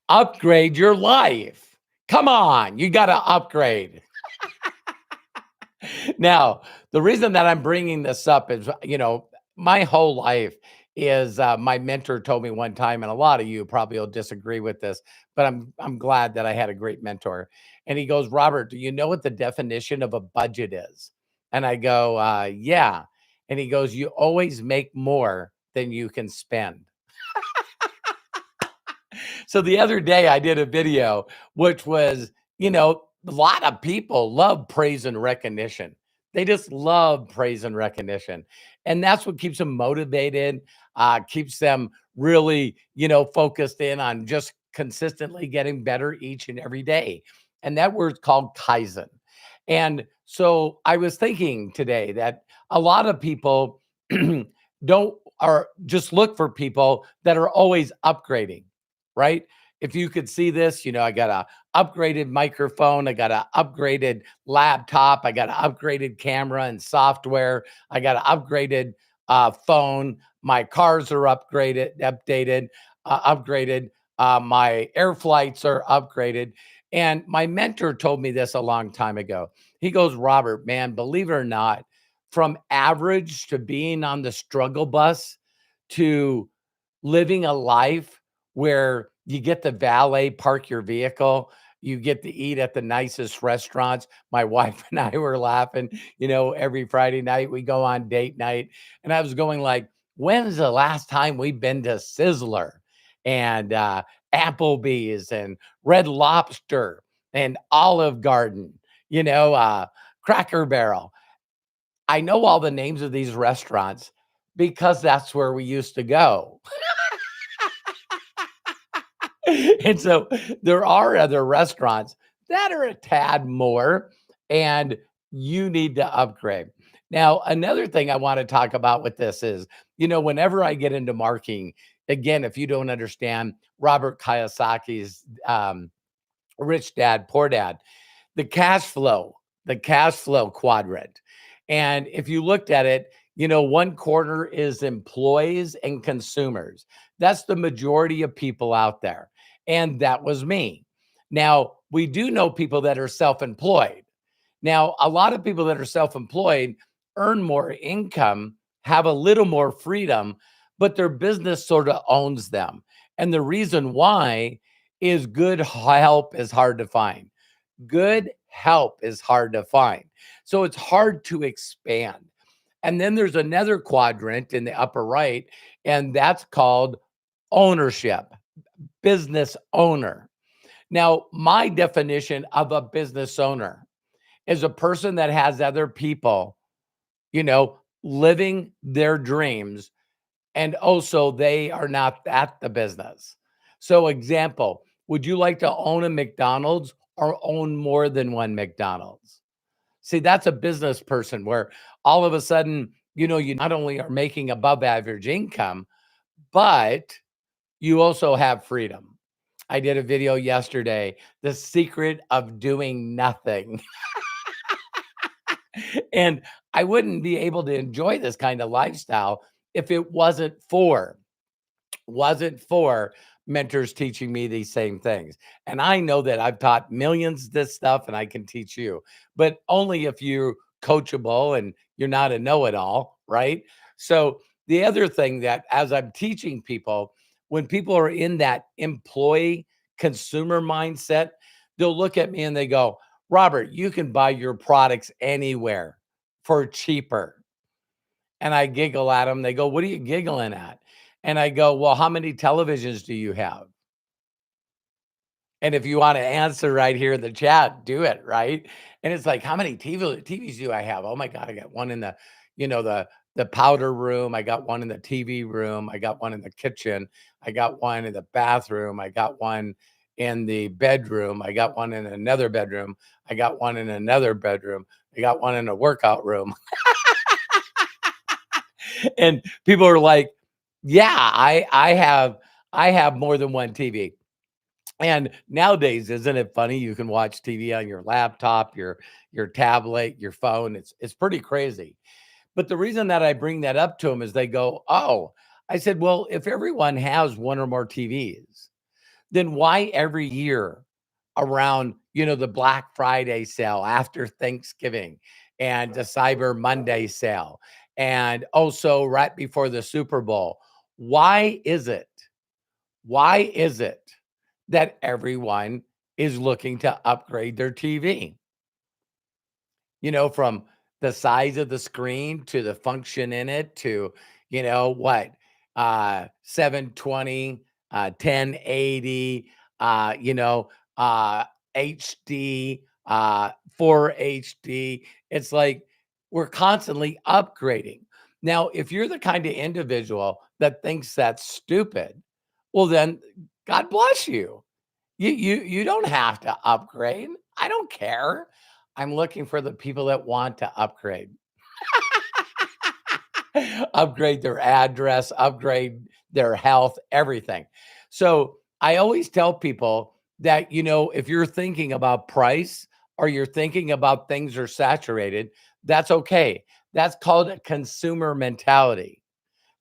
Upgrade your life. Come on, you got to upgrade. Now, the reason that I'm bringing this up is, my whole life is my mentor told me one time, and a lot of you probably will disagree with this, but I'm glad that I had a great mentor. And he goes, Robert, do you know what the definition of a budget is? And I go, yeah. And he goes, you always make more than you can spend. So the other day I did a video, which was, a lot of people love praise and recognition. They just love praise and recognition. And that's what keeps them motivated, keeps them really, focused in on just consistently getting better each and every day. And that word's called Kaizen. And so I was thinking today that a lot of people don't, or just look for people that are always upgrading, right? If you could see this, I got a upgraded microphone, I got a upgraded laptop, I got an upgraded camera and software, I got an upgraded phone, my cars are upgraded, my air flights are upgraded. And my mentor told me this a long time ago. He goes, Robert, man, believe it or not, from average to being on the struggle bus to living a life where you get to valet park your vehicle, you get to eat at the nicest restaurants. My wife and I were laughing, every Friday night we go on date night. And I was going like, when's the last time we've been to Sizzler and Applebee's and Red Lobster and Olive Garden, Cracker Barrel? I know all the names of these restaurants because that's where we used to go. And so there are other restaurants that are a tad more, and you need to upgrade. Now, another thing I want to talk about with this is, whenever I get into marketing, again, if you don't understand Robert Kiyosaki's Rich Dad, Poor Dad, the cash flow quadrant. And if you looked at it, one quarter is employees and consumers. That's the majority of people out there. And that was me. Now, we do know people that are self employed. Now, a lot of people that are self employed earn more income, have a little more freedom, but their business sort of owns them. And the reason why is good help is hard to find. Good help is hard to find. So it's hard to expand. And then there's another quadrant in the upper right, and that's called ownership, business owner. Now, my definition of a business owner is a person that has other people, living their dreams, and also they are not at the business. So, example, would you like to own a McDonald's or own more than one McDonald's? See, that's a business person where all of a sudden, you not only are making above average income, but you also have freedom. I did a video yesterday, the secret of doing nothing. And I wouldn't be able to enjoy this kind of lifestyle if it wasn't for mentors teaching me these same things. And I know that I've taught millions this stuff and I can teach you, but only if you're coachable and you're not a know-it-all, right? So the other thing that as I'm teaching people, when people are in that employee consumer mindset, they'll look at me and they go, Robert, you can buy your products anywhere for cheaper. And I giggle at them. They go, what are you giggling at? And I go, well, how many televisions do you have? And if you want to answer right here in the chat, do it, right? And it's like, how many TVs do I have? Oh my God, I got one in the powder room. I got one in the TV room. I got one in the kitchen. I got one in the bathroom. I got one in the bedroom. I got one in another bedroom. I got one in another bedroom. I got one in a workout room. And people are like, yeah, I have more than one TV. And nowadays, isn't it funny? You can watch TV on your laptop, your tablet, your phone. It's pretty crazy. But the reason that I bring that up to them is they go, "Oh," I said, "Well, if everyone has one or more TVs, then why every year around, the Black Friday sale after Thanksgiving and the Cyber Monday sale and also right before the Super Bowl, why is it? Why is it that everyone is looking to upgrade their TV? From the size of the screen to the function in it to, what, 720, 1080, uh, HD, 4 HD. It's like we're constantly upgrading. Now, if you're the kind of individual that thinks that's stupid, well, then God bless you. You don't have to upgrade. I don't care. I'm looking for the people that want to upgrade. Upgrade their address, upgrade their health, everything. So, I always tell people that, if you're thinking about price or you're thinking about things are saturated, that's okay. That's called a consumer mentality.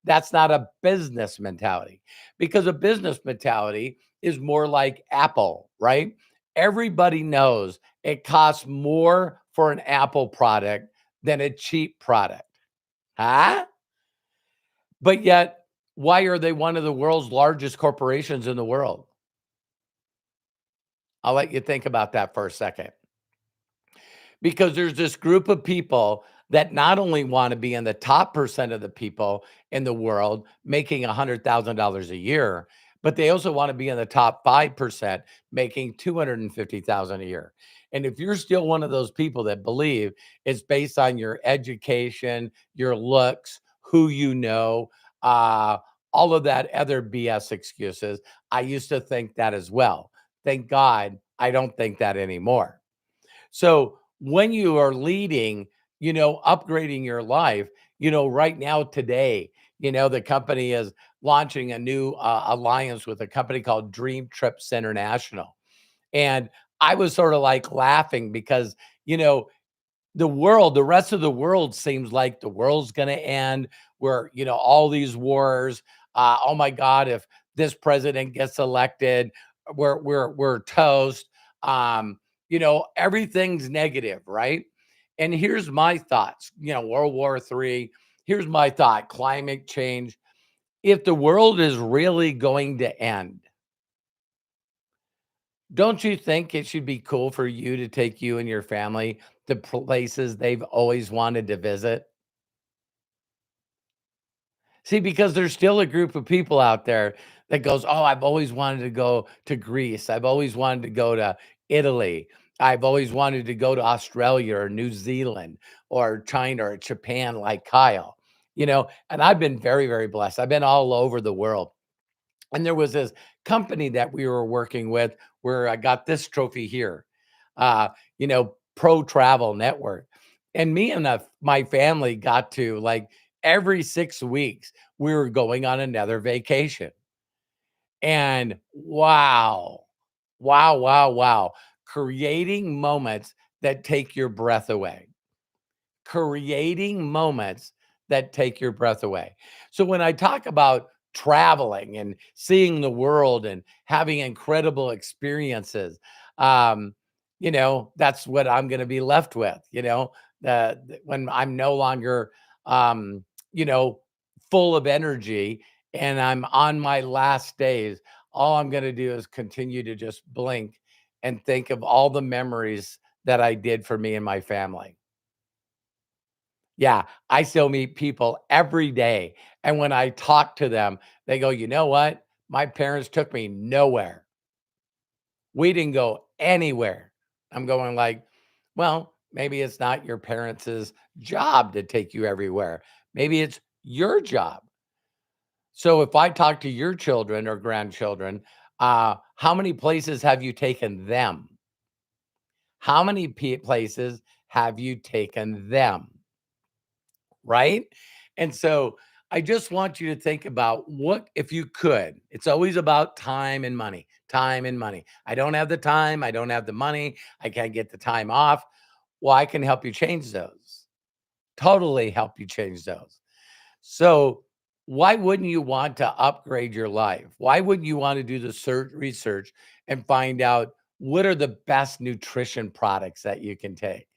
That's not a business mentality, because a business mentality is more like Apple, right? Everybody knows it costs more for an Apple product than a cheap product. Huh? But yet, why are they one of the world's largest corporations in the world? I'll let you think about that for a second. Because there's this group of people that not only want to be in the top percent of the people in the world making $100,000 a year, but they also want to be in the top 5% making 250,000 a year. And if you're still one of those people that believe it's based on your education, your looks, who you know, uh, all of that other BS excuses, I used to think that as well. Thank God I don't think that anymore. So when you are leading, upgrading your life, right now, today, the company is launching a new alliance with a company called Dream Trips International. And I was sort of like laughing because, the rest of the world seems like the world's going to end. Where, all these wars. Oh my God, if this president gets elected, we're toast. Everything's negative, right? And here's my thoughts. World War III. Here's my thought: climate change. If the world is really going to end, don't you think it should be cool for you to take you and your family to places they've always wanted to visit? See, because there's still a group of people out there that goes, "Oh, I've always wanted to go to Greece. I've always wanted to go to Italy. I've always wanted to go to Australia or New Zealand or China or Japan like Kyle." And I've been very, very blessed. I've been all over the world. And there was this company that we were working with where I got this trophy here, Pro Travel Network. And me and my family got to, like, every 6 weeks, we were going on another vacation. And wow, wow, wow, wow, creating moments that take your breath away, creating moments that take your breath away. So when I talk about traveling and seeing the world and having incredible experiences, that's what I'm going to be left with, when I'm no longer, um, you know, full of energy and I'm on my last days, all I'm going to do is continue to just blink and think of all the memories that I did for me and my family. Yeah, I still meet people every day, and when I talk to them, they go, "You know what? My parents took me nowhere. We didn't go anywhere." I'm going like, "Well, maybe it's not your parents' job to take you everywhere. Maybe it's your job." So if I talk to your children or grandchildren, how many places have you taken them? How many places have you taken them? Right? And so I just want you to think about, what if you could. It's always about time and money, time and money. I don't have the time. I don't have the money. I can't get the time off. Well, I can help you change those. Totally help you change those. So Why wouldn't you want to upgrade your life? Why wouldn't you want to do the research and find out what are the best nutrition products that you can take?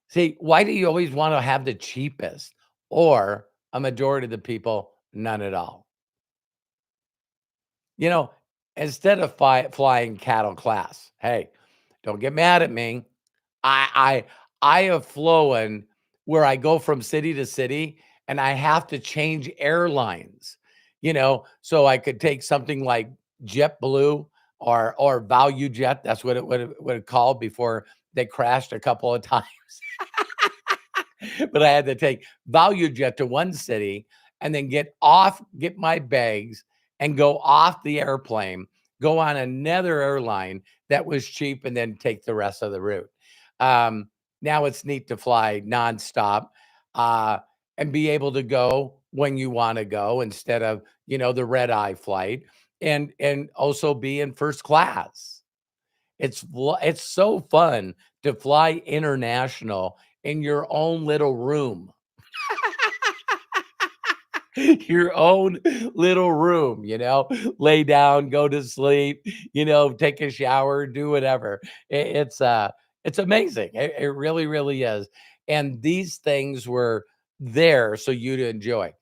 See, why do you always want to have the cheapest or a majority of the people, none at all? You know, instead of flying cattle class, hey, don't get mad at me. I I have flown where I go from city to city and I have to change airlines, so I could take something like JetBlue or Value Jet. That's what it called before they crashed a couple of times. But I had to take Value Jet to one city and then get my bags and go off the airplane, go on another airline that was cheap, and then take the rest of the route. Um, Now it's neat to fly nonstop uh, and be able to go when you want to go instead of the red eye flight, and also be in first class. It's so fun to fly international in your own little room. Your own little room, lay down, go to sleep, take a shower, do whatever. It's amazing. It really, really is. And these things were there so you to enjoy.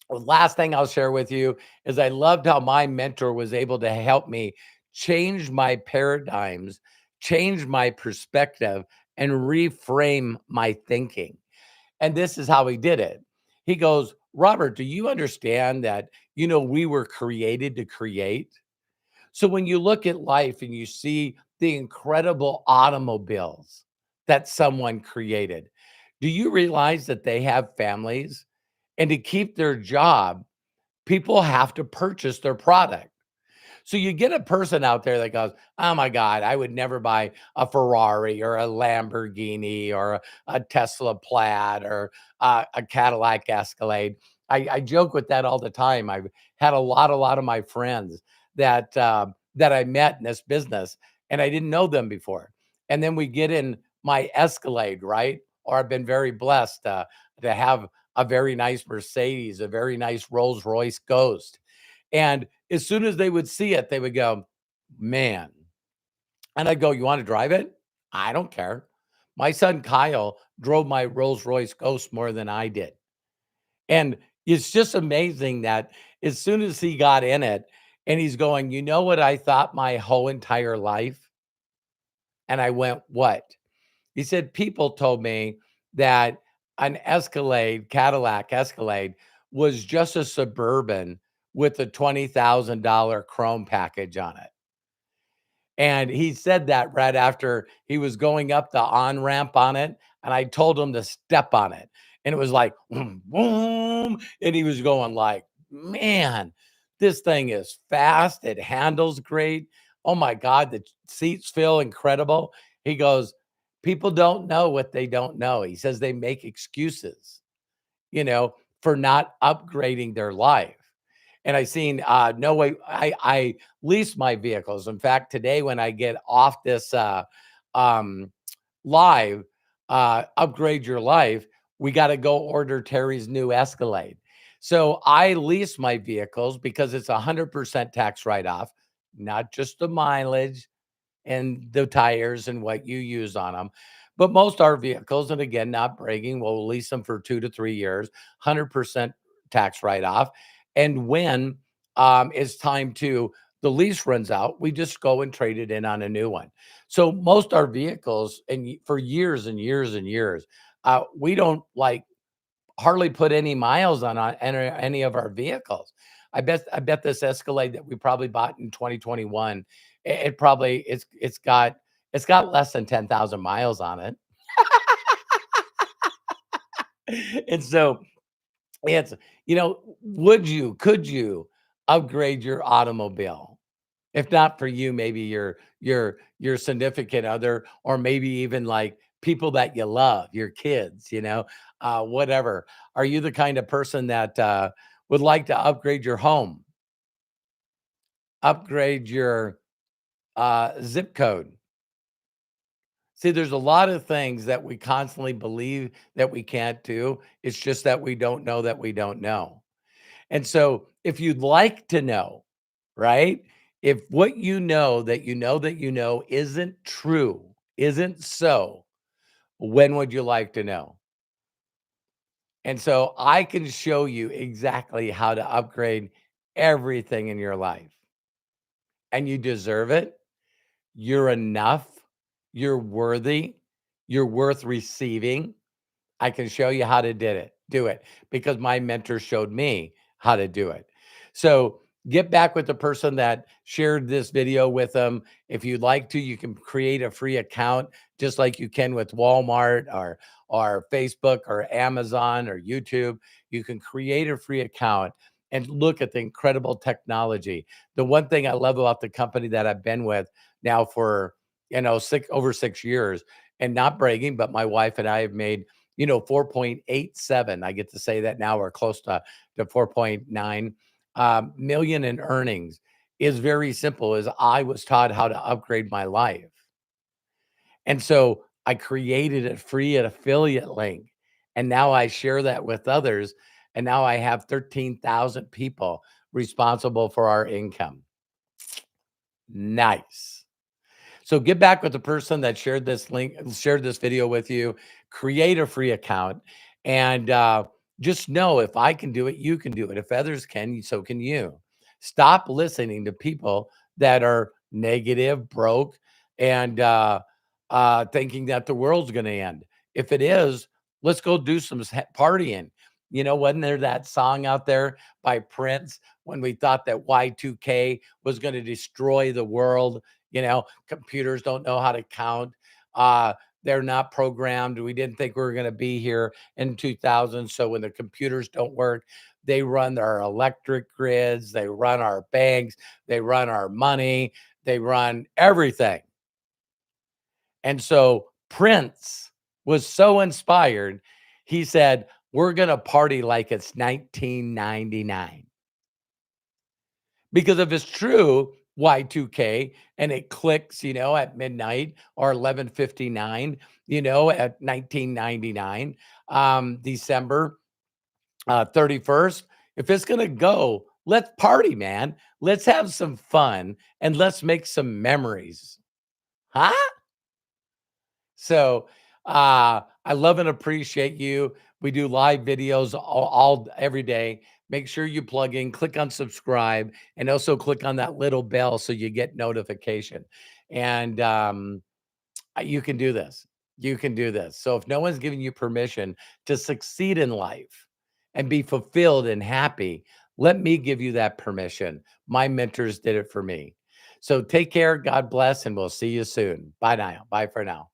The last thing I'll share with you is I loved how my mentor was able to help me change my paradigms, change my perspective, and reframe my thinking. And this is how he did it. He goes, Robert, do you understand that, we were created to create? So when you look at life and you see the incredible automobiles that someone created, do you realize that they have families? And to keep their job, people have to purchase their product. So you get a person out there that goes, "Oh my God, I would never buy a Ferrari or a Lamborghini or a Tesla Plaid or a Cadillac Escalade." I joke with that all the time. I've had a lot of my friends that I met in this business, and I didn't know them before. And then we get in my Escalade, right? Or I've been very blessed to have a very nice Mercedes, a very nice Rolls Royce Ghost. And as soon as they would see it, they would go, "Man." And I'd go, "You want to drive it?" "I don't care." My son Kyle drove my Rolls Royce Ghost more than I did. And it's just amazing that as soon as he got in it and he's going, "You know what I thought my whole entire life?" And I went, "What?" He said, "People told me that an Escalade, Cadillac Escalade, was just a Suburban with a $20,000 chrome package on it." And he said that right after he was going up the on-ramp on it, and I told him to step on it. And it was like, boom, boom, and he was going like, "Man, this thing is fast. It handles great. Oh my God, the seats feel incredible." He goes, "People don't know what they don't know." He says they make excuses, for not upgrading their life. And I seen no way I lease my vehicles. In fact, today when I get off this um live upgrade your life, we got to go order Terry's new Escalade. So I lease my vehicles because it's 100% tax write-off, not just the mileage and the tires and what you use on them. But most our vehicles, and again, not bragging, we'll lease them for 2 to 3 years, 100% tax write off. And when it's time to, the lease runs out, we just go and trade it in on a new one. So most our vehicles, and for years and years and years, we don't like hardly put any miles on any of our vehicles. I bet this Escalade that we probably bought in 2021, it probably it's got less than 10,000 miles on it. And so it's, could you upgrade your automobile? If not for you, maybe your significant other, or maybe even like people that you love, your kids, whatever. Are you the kind of person that would like to upgrade your home, upgrade your zip code, See, there's a lot of things that we constantly believe that we can't do. It's just that we don't know that we don't know. And so, if you'd like to know, right? If what you know that you know that you know isn't true, isn't so, when would you like to know? And so I can show you exactly how to upgrade everything in your life. And you deserve it. You're enough. You're worthy. You're worth receiving. I can show you how to do it because my mentor showed me how to do it. So get back with the person that shared this video with them. If you'd like to, you can create a free account just like you can with Walmart or Facebook or Amazon or YouTube. You can create a free account and look at the incredible technology. The one thing I love about the company that I've been with now for over 6 years, and not bragging, but my wife and I have made 4.87. I get to say that now we're close to 4.9 million in earnings is very simple is I was taught how to upgrade my life. And so I created a free affiliate link and now I share that with others. And now I have 13,000 people responsible for our income. Nice. So get back with the person that shared this video with you, create a free account, and just know if I can do it, you can do it. If others can, so can you. Stop listening to people that are negative, broke, and thinking that the world's going to end. If it is, let's go do some partying. Wasn't there that song out there by Prince when we thought that Y2K was going to destroy the world? Computers don't know how to count. Uh, they're not programmed. We didn't think we were going to be here in 2000. So when the computers don't work, they run our electric grids, they run our banks, they run our money, they run everything. And so Prince was so inspired. He said, "We're going to party like it's 1999." Because if it's true, Y2K, and it clicks, at midnight or 11:59, at 1999, December 31st, if it's going to go, let's party, man. Let's have some fun and let's make some memories. Huh? So I love and appreciate you. We do live videos all every day. Make sure you plug in, click on subscribe, and also click on that little bell so you get notification. And you can do this. You can do this. So if no one's giving you permission to succeed in life and be fulfilled and happy, let me give you that permission. My mentors did it for me. So take care. God bless, and we'll see you soon. Bye now. Bye for now.